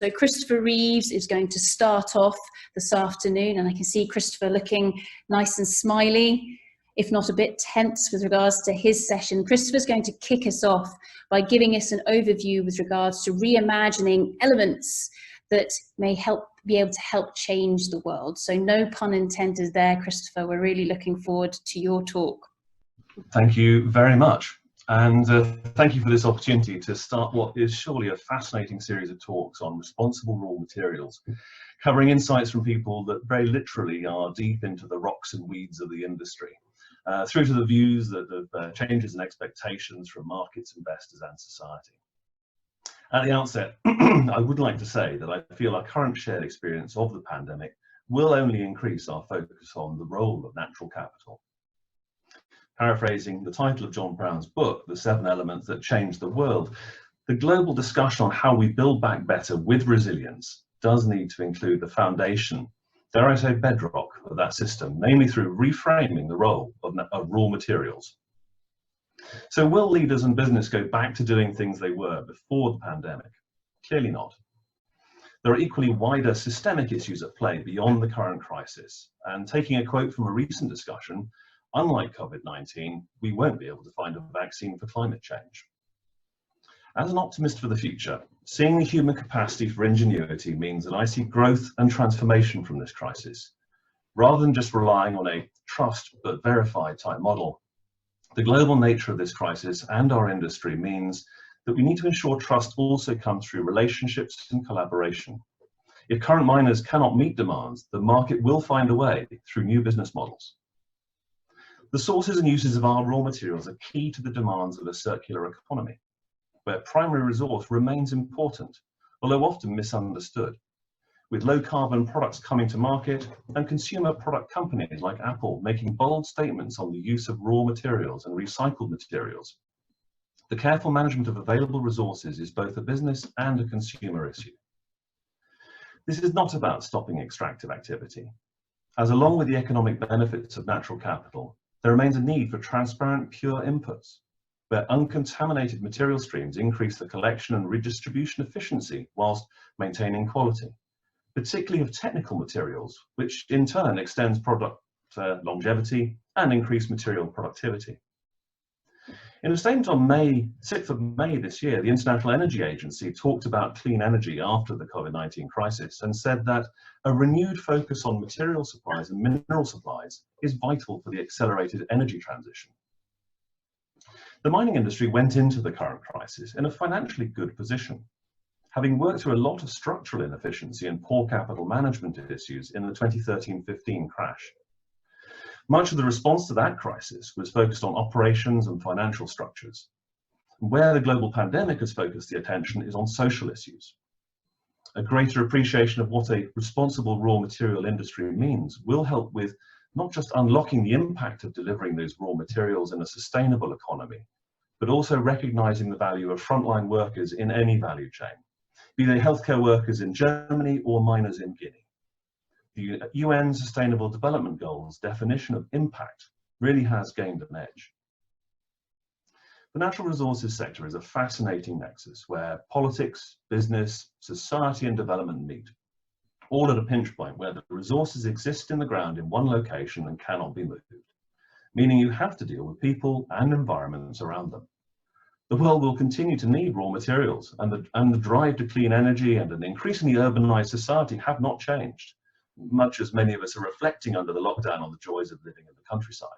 So Christopher Reeves is going to start off this afternoon, and I can see Christopher looking nice and smiley, if not a bit tense with regards to his session. Christopher's going to kick us off by giving us an overview with regards to reimagining elements that may be able to help change the world. So no pun intended there, Christopher. We're really looking forward to your talk. Thank you very much. And thank you for this opportunity to start what is surely a fascinating series of talks on responsible raw materials, covering insights from people that very literally are deep into the rocks and weeds of the industry, through to the views of changes and expectations from markets, investors and society. At the outset, I would like to say that I feel our current shared experience of the pandemic will only increase our focus on the role of natural capital. Paraphrasing the title of John Brown's book, The 7 Elements That Changed the World, the global discussion on how we build back better with resilience does need to include the foundation, dare I say bedrock, of that system, namely through reframing the role of raw materials. So will leaders and business go back to doing things they were before the pandemic? Clearly not. There are equally wider systemic issues at play beyond the current crisis, and taking a quote from a recent discussion, unlike COVID-19, we won't be able to find a vaccine for climate change. As an optimist for the future, seeing the human capacity for ingenuity means that I see growth and transformation from this crisis. Rather than just relying on a trust but verify type model, the global nature of this crisis and our industry means that we need to ensure trust also comes through relationships and collaboration. If current miners cannot meet demands, the market will find a way through new business models. The sources and uses of our raw materials are key to the demands of a circular economy, where primary resource remains important, although often misunderstood. With low carbon products coming to market and consumer product companies like Apple making bold statements on the use of raw materials and recycled materials, the careful management of available resources is both a business and a consumer issue. This is not about stopping extractive activity, as along with the economic benefits of natural capital, there remains a need for transparent, pure inputs, where uncontaminated material streams increase the collection and redistribution efficiency whilst maintaining quality, particularly of technical materials, which in turn extends product longevity and increased material productivity. In a statement on 6th of May this year, the International Energy Agency talked about clean energy after the COVID-19 crisis and said that a renewed focus on material supplies and mineral supplies is vital for the accelerated energy transition. The mining industry went into the current crisis in a financially good position, having worked through a lot of structural inefficiency and poor capital management issues in the 2013-15 crash. Much of the response to that crisis was focused on operations and financial structures. Where the global pandemic has focused the attention is on social issues. A greater appreciation of what a responsible raw material industry means will help with not just unlocking the impact of delivering those raw materials in a sustainable economy, but also recognizing the value of frontline workers in any value chain, be they healthcare workers in Germany or miners in Guinea. The UN Sustainable Development Goals definition of impact really has gained an edge. The natural resources sector is a fascinating nexus where politics, business, society and development meet, all at a pinch point where the resources exist in the ground in one location and cannot be moved, meaning you have to deal with people and environments around them. The world will continue to need raw materials, and the drive to clean energy and an increasingly urbanized society have not changed, much as many of us are reflecting under the lockdown on the joys of living in the countryside.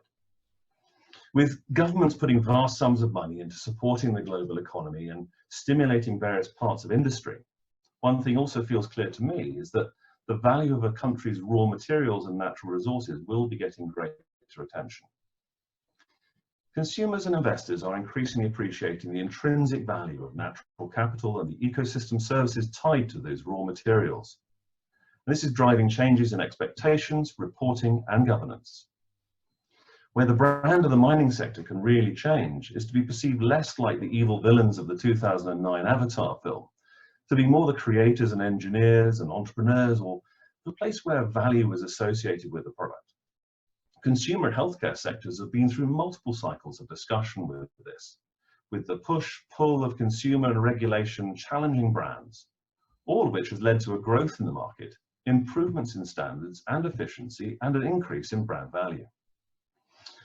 With governments putting vast sums of money into supporting the global economy and stimulating various parts of industry, one thing also feels clear to me is that the value of a country's raw materials and natural resources will be getting greater attention. Consumers and investors are increasingly appreciating the intrinsic value of natural capital and the ecosystem services tied to those raw materials. This is driving changes in expectations, reporting and governance. Where the brand of the mining sector can really change is to be perceived less like the evil villains of the 2009 Avatar film, to be more the creators and engineers and entrepreneurs, or the place where value is associated with the product. Consumer and healthcare sectors have been through multiple cycles of discussion with this, with the push-pull of consumer and regulation challenging brands, all of which has led to a growth in the market, improvements in standards and efficiency, and an increase in brand value.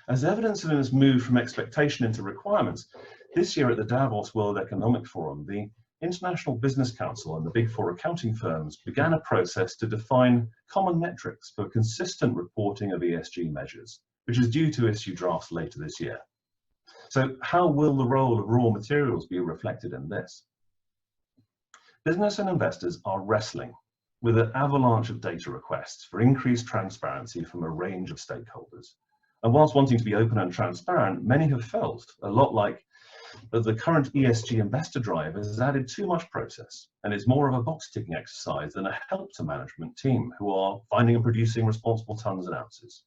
As evidence of this move from expectation into requirements, this year at the Davos World Economic Forum, the International Business Council and the Big Four accounting firms began a process to define common metrics for consistent reporting of ESG measures, which is due to issue drafts later this year. So how will the role of raw materials be reflected in this? Business and investors are wrestling with an avalanche of data requests for increased transparency from a range of stakeholders. And whilst wanting to be open and transparent, many have felt a lot like the current ESG investor drive has added too much process and is more of a box-ticking exercise than a help to management team who are finding and producing responsible tons and ounces.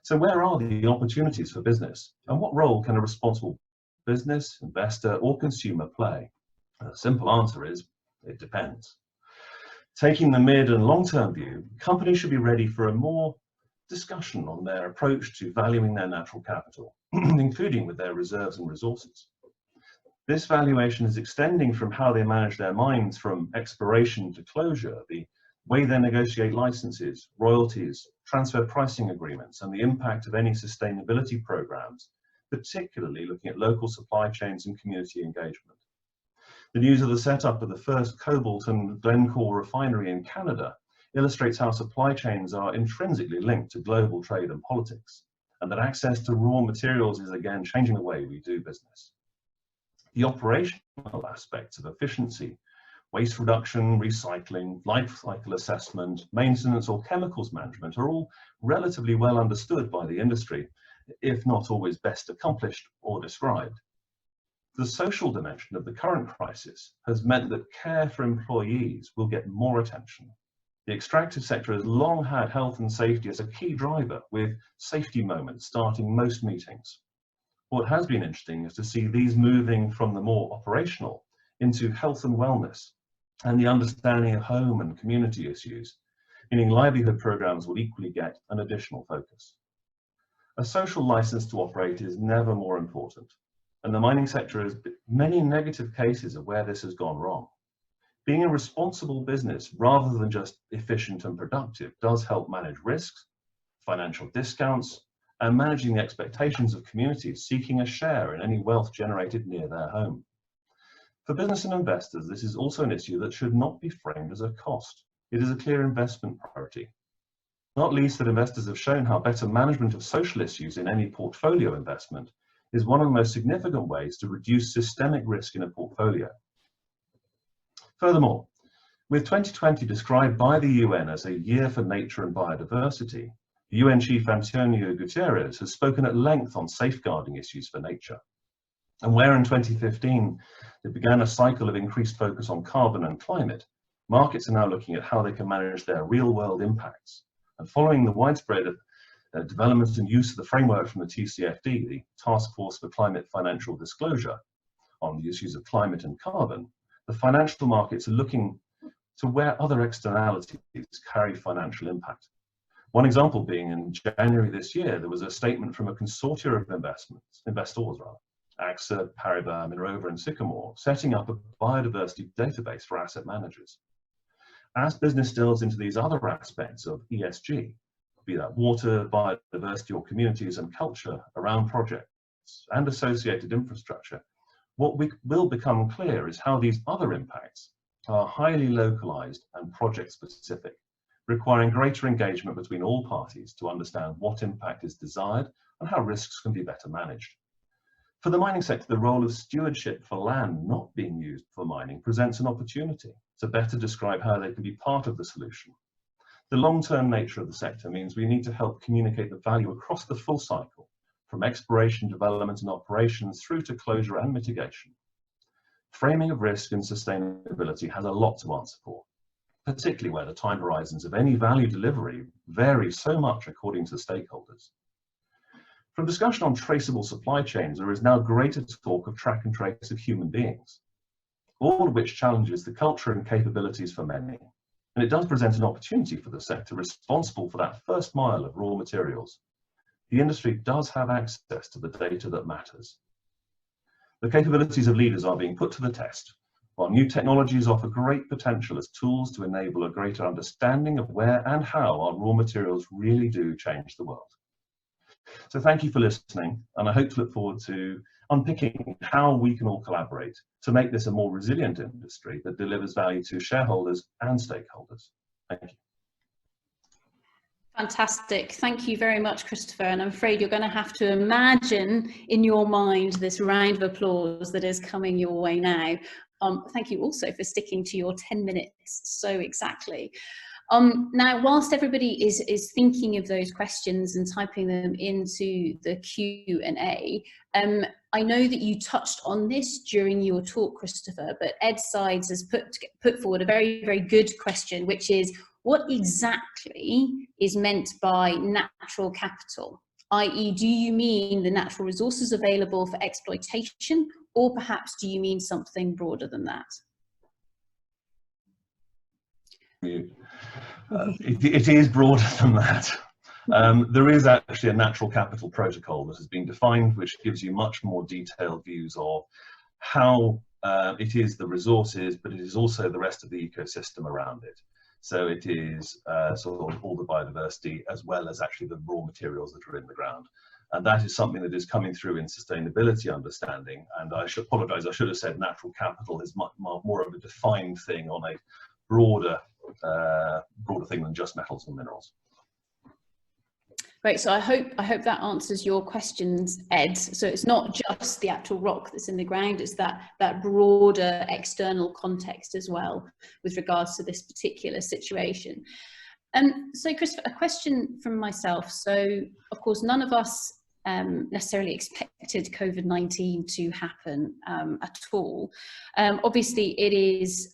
So where are the opportunities for business, and what role can a responsible business, investor, or consumer play? The simple answer is, it depends. Taking the mid and long-term view, companies should be ready for a more discussion on their approach to valuing their natural capital, including with their reserves and resources. This valuation is extending from how they manage their mines from exploration to closure, the way they negotiate licenses, royalties, transfer pricing agreements, and the impact of any sustainability programs, particularly looking at local supply chains and community engagement. The news of the setup of the first cobalt and Glencore refinery in Canada illustrates how supply chains are intrinsically linked to global trade and politics, and that access to raw materials is again changing the way we do business. The operational aspects of efficiency, waste reduction, recycling, life cycle assessment, maintenance, or chemicals management are all relatively well understood by the industry, if not always best accomplished or described. The social dimension of the current crisis has meant that care for employees will get more attention. The extractive sector has long had health and safety as a key driver, with safety moments starting most meetings. What has been interesting is to see these moving from the more operational into health and wellness and the understanding of home and community issues, meaning livelihood programs will equally get an additional focus. A social license to operate is never more important, and the mining sector has many negative cases of where this has gone wrong. Being a responsible business rather than just efficient and productive does help manage risks, financial discounts, and managing the expectations of communities seeking a share in any wealth generated near their home. For business and investors, this is also an issue that should not be framed as a cost. It is a clear investment priority. Not least that investors have shown how better management of social issues in any portfolio investment is one of the most significant ways to reduce systemic risk in a portfolio. Furthermore, with 2020 described by the UN as a year for nature and biodiversity, the UN Chief Antonio Guterres has spoken at length on safeguarding issues for nature. And where in 2015 it began a cycle of increased focus on carbon and climate, markets are now looking at how they can manage their real-world impacts. And following the widespread development and use of the framework from the TCFD, the Task Force for Climate Financial Disclosure, on the issues of climate and carbon, the financial markets are looking to where other externalities carry financial impact. One example being in January this year, there was a statement from a consortium of investors, AXA, Paribas, Minova, and Sycamore, setting up a biodiversity database for asset managers. As business delves into these other aspects of ESG, be that water, biodiversity, or communities and culture around projects and associated infrastructure, what will become clear is how these other impacts are highly localized and project specific, requiring greater engagement between all parties to understand what impact is desired and how risks can be better managed. For the mining sector, the role of stewardship for land not being used for mining presents an opportunity to better describe how they can be part of the solution. The long-term nature of the sector means we need to help communicate the value across the full cycle, from exploration, development, and operations through to closure and mitigation. Framing of risk and sustainability has a lot to answer for, particularly where the time horizons of any value delivery vary so much according to stakeholders. From discussion on traceable supply chains, there is now greater talk of track and trace of human beings, all of which challenges the culture and capabilities for many. And it does present an opportunity for the sector responsible for that first mile of raw materials. The industry does have access to the data that matters. The capabilities of leaders are being put to the test While new technologies offer great potential as tools to enable a greater understanding of where and how our raw materials really do change the world. So thank you for listening, and I hope to look forward to unpicking how we can all collaborate to make this a more resilient industry that delivers value to shareholders and stakeholders. Thank you. Fantastic. Thank you very much, Christopher. And I'm afraid you're going to have to imagine in your mind this round of applause that is coming your way now. Thank you also for sticking to your 10 minutes so exactly. Now, whilst everybody is thinking of those questions and typing them into the Q&A, I know that you touched on this during your talk, Christopher, but Ed Sides has put forward a very, very good question, which is, what exactly is meant by natural capital? I.e., do you mean the natural resources available for exploitation, or perhaps do you mean something broader than that? It is broader than that. There is actually a natural capital protocol that has been defined, which gives you much more detailed views of how it is the resources, but it is also the rest of the ecosystem around it. So it is sort of all the biodiversity, as well as actually the raw materials that are in the ground. And that is something that is coming through in sustainability understanding. And I should apologize, I should have said natural capital is much more of a defined thing on a broader thing than just metals and minerals. Great, so I hope that answers your questions, Ed. So it's not just the actual rock that's in the ground, it's that broader external context as well with regards to this particular situation. So Christopher, a question from myself. So of course, none of us necessarily expected COVID-19 to happen at all. Obviously, it is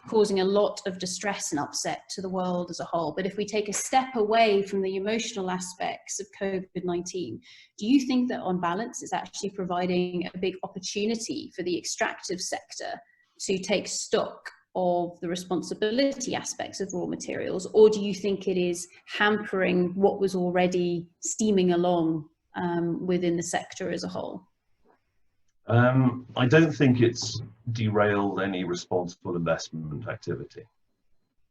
causing a lot of distress and upset to the world as a whole. But if we take a step away from the emotional aspects of COVID-19, do you think that on balance it's actually providing a big opportunity for the extractive sector to take stock of the responsibility aspects of raw materials, or do you think it is hampering what was already steaming along within the sector as a whole? I don't think it's derailed any responsible investment activity.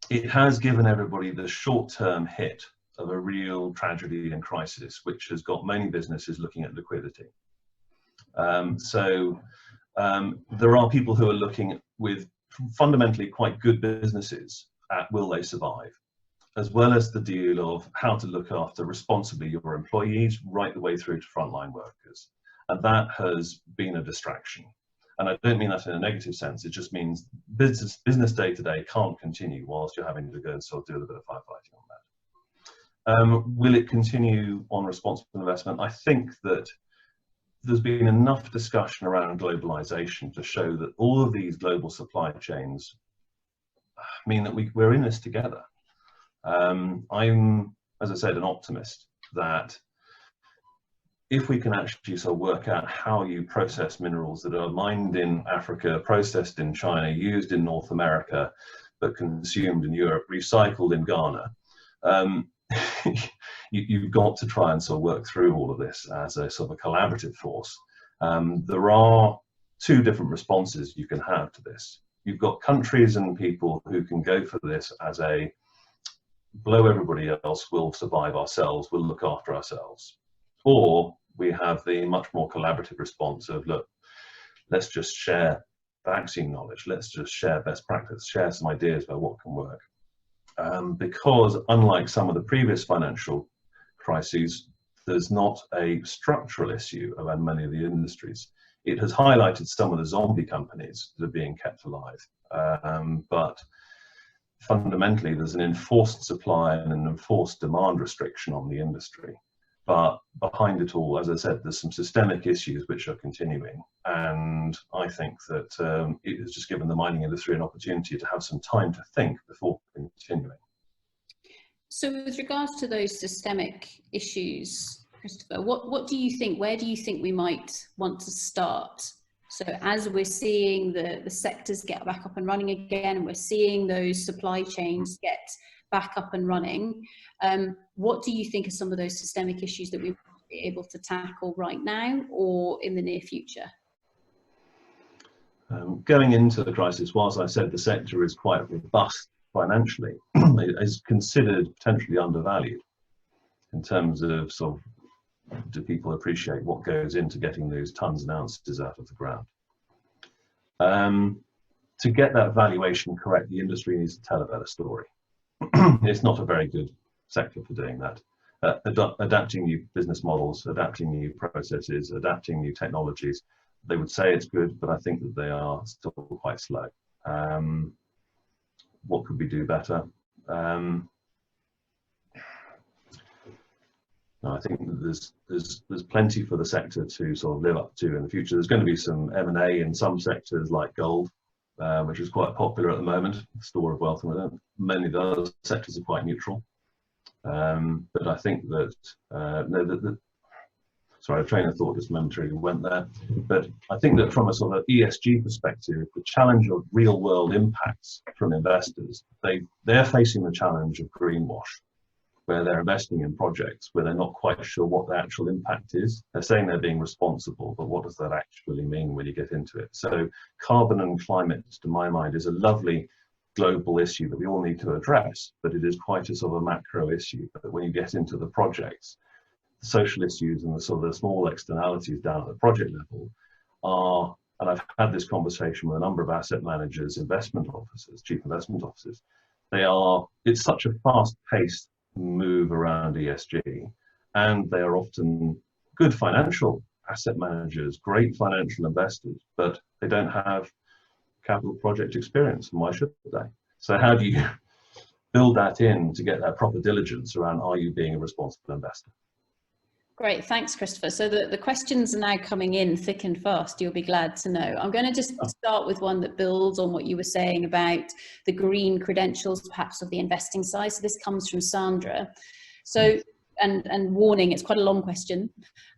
It has given everybody the short-term hit of a real tragedy and crisis, which has got many businesses looking at liquidity. There are people who are looking with fundamentally quite good businesses at will they survive, as well as the deal of how to look after responsibly your employees right the way through to frontline workers. And that has been a distraction. And I don't mean that in a negative sense, it just means business day to day can't continue whilst you're having to go and sort of do a little bit of firefighting on that. Will it continue on responsible investment? I think that there's been enough discussion around globalization to show that all of these global supply chains mean that we're in this together. I'm, as I said, an optimist that if we can actually sort of work out how you process minerals that are mined in Africa, processed in China, used in North America, but consumed in Europe, recycled in Ghana, you've got to try and sort of work through all of this as a sort of a collaborative force. There are two different responses you can have to this. You've got countries and people who can go for this as a blow everybody else, we'll survive ourselves, we'll look after ourselves. Or we have the much more collaborative response of, look, let's just share vaccine knowledge, let's just share best practice, share some ideas about what can work. Because unlike some of the previous financial crises, there's not a structural issue around many of the industries. It has highlighted some of the zombie companies that are being kept alive. But fundamentally, there's an enforced supply and an enforced demand restriction on the industry. But behind it all, as I said, there's some systemic issues which are continuing. And I think that it has just given the mining industry an opportunity to have some time to think before continuing. So with regards to those systemic issues, Christopher, what do you think, where do you think we might want to start? So as we're seeing the sectors get back up and running again, and we're seeing those supply chains get back up and running, what do you think are some of those systemic issues that we will be able to tackle right now or in the near future? Going into the crisis, whilst I said the sector is quite robust financially, it is considered potentially undervalued in terms of sort of, do people appreciate what goes into getting those tons and ounces out of the ground? To get that valuation correct, the industry needs to tell a better story. It's not a very good sector for doing that. Adapting new business models, adapting new processes, adapting new technologies. They would say it's good, but I think that they are still quite slow. What could we do better? No, I think that there's plenty for the sector to sort of live up to in the future. There's going to be some M&A in some sectors like gold, which is quite popular at the moment, store of wealth, and many of the other sectors are quite neutral. But I think that sorry, a train of thought just momentarily went there. But I think that from a sort of ESG perspective, the challenge of real world impacts from investors, they're facing the challenge of greenwash, where they're investing in projects where they're not quite sure what the actual impact is. They're saying they're being responsible, but what does that actually mean when you get into it? So carbon and climate, to my mind, is a lovely global issue that we all need to address, but it is quite a sort of a macro issue. But when you get into the projects, the social issues and the sort of the small externalities down at the project level are, and I've had this conversation with a number of asset managers, investment officers, chief investment officers, it's such a fast-paced move around ESG, and they are often good financial asset managers, great financial investors, but they don't have capital project experience, and why should they? So how do you build that in to get that proper diligence around, are you being a responsible investor? Great, thanks, Christopher. So the questions are now coming in thick and fast, you'll be glad to know. I'm going to just start with one that builds on what you were saying about the green credentials, perhaps, of the investing side. So this comes from Sandra. So, and warning, it's quite a long question.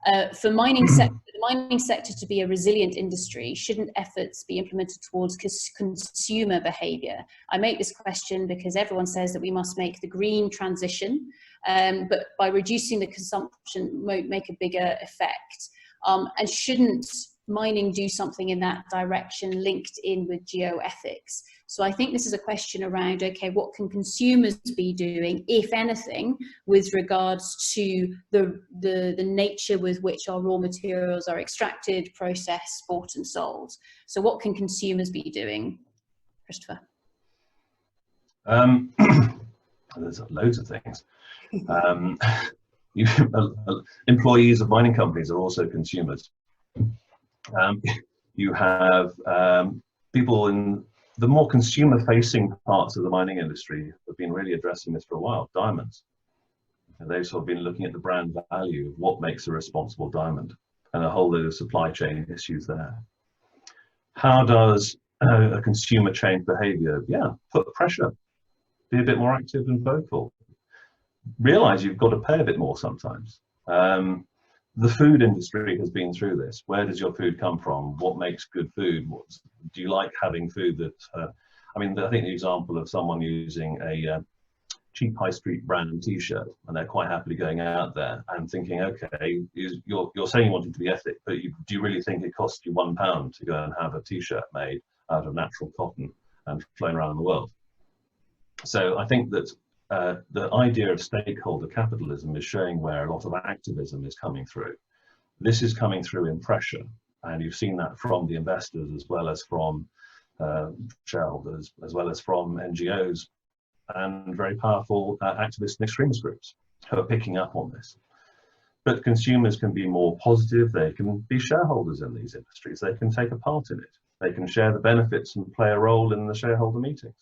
For the mining sector to be a resilient industry, shouldn't efforts be implemented towards consumer behaviour? I make this question because everyone says that we must make the green transition, but by reducing the consumption won't make a bigger effect. And shouldn't mining do something in that direction linked in with geoethics? So I think this is a question around, okay, what can consumers be doing, if anything, with regards to the nature with which our raw materials are extracted, processed, bought and sold? So what can consumers be doing, Christopher? There's loads of things. Employees of mining companies are also consumers. You have people in the more consumer-facing parts of the mining industry have been really addressing this for a while. Diamonds. And they've sort of been looking at the brand value of what makes a responsible diamond, and a whole load of supply chain issues there. How does a consumer change behavior? Yeah, put pressure. Be a bit more active and vocal. Realize you've got to pay a bit more sometimes. The food industry has been through this. Where does your food come from? What makes good food? Do you like having food that, I mean, I think the example of someone using a cheap high street brand t-shirt, and they're quite happily going out there and thinking, okay, you're saying you want it to be ethic, but do you really think it costs you £1 to go and have a t-shirt made out of natural cotton and flown around the world? So I think that the idea of stakeholder capitalism is showing where a lot of activism is coming through. This is coming through in pressure, and you've seen that from the investors as well as from shareholders, as well as from NGOs and very powerful activist and extremist groups who are picking up on this. But consumers can be more positive. They can be shareholders in these industries. They can take a part in it. They can share the benefits and play a role in the shareholder meetings.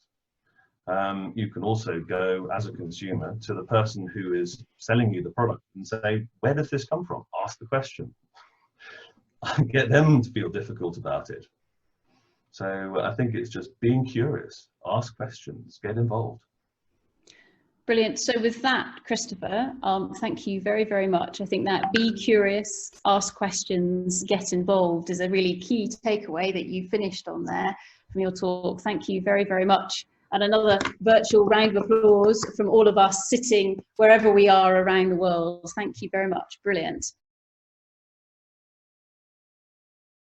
You can also go as a consumer to the person who is selling you the product and say, where does this come from? Ask the question. Get them to feel difficult about it. So I think it's just being curious, ask questions, get involved. Brilliant. So with that, Christopher, thank you very, very much. I think that be curious, ask questions, get involved is a really key takeaway that you finished on there from your talk. Thank you very, very much. And another virtual round of applause from all of us sitting wherever we are around the world. Thank you very much. Brilliant.